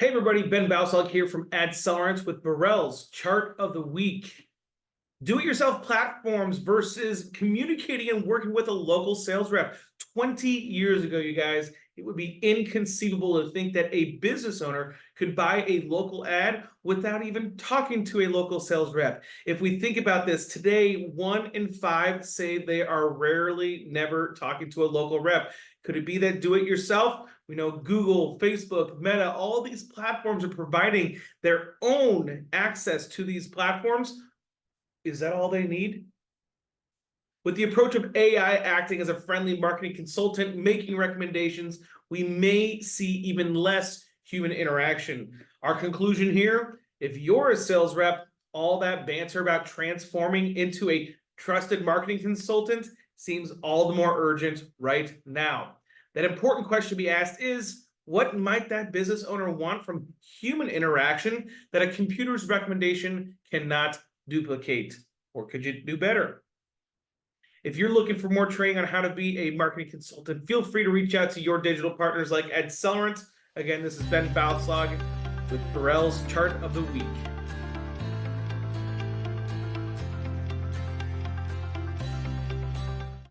Hey everybody, Ben Bauslug here from advertisers with Burrell's Chart of the Week. Do-it-yourself platforms versus communicating and working with a local sales rep. 20 years ago, you guys, it would be inconceivable to think that a business owner could buy a local ad without even talking to a local sales rep. If we think about this, today, 1 in 5 say they are rarely, never talking to a local rep. Could it be that do-it-yourself? We know Google, Facebook, Meta, all these platforms are providing their own access to these platforms. Is that all they need? With the approach of AI acting as a friendly marketing consultant, making recommendations, we may see even less human interaction. Our conclusion here, if you're a sales rep, all that banter about transforming into a trusted marketing consultant seems all the more urgent right now. That important question to be asked is, what might that business owner want from human interaction that a computer's recommendation cannot duplicate? Or could you do better? If you're looking for more training on how to be a marketing consultant, feel free to reach out to your digital partners like advertisers. Again, this has Ben Bauslug with Burrell's Chart of the Week.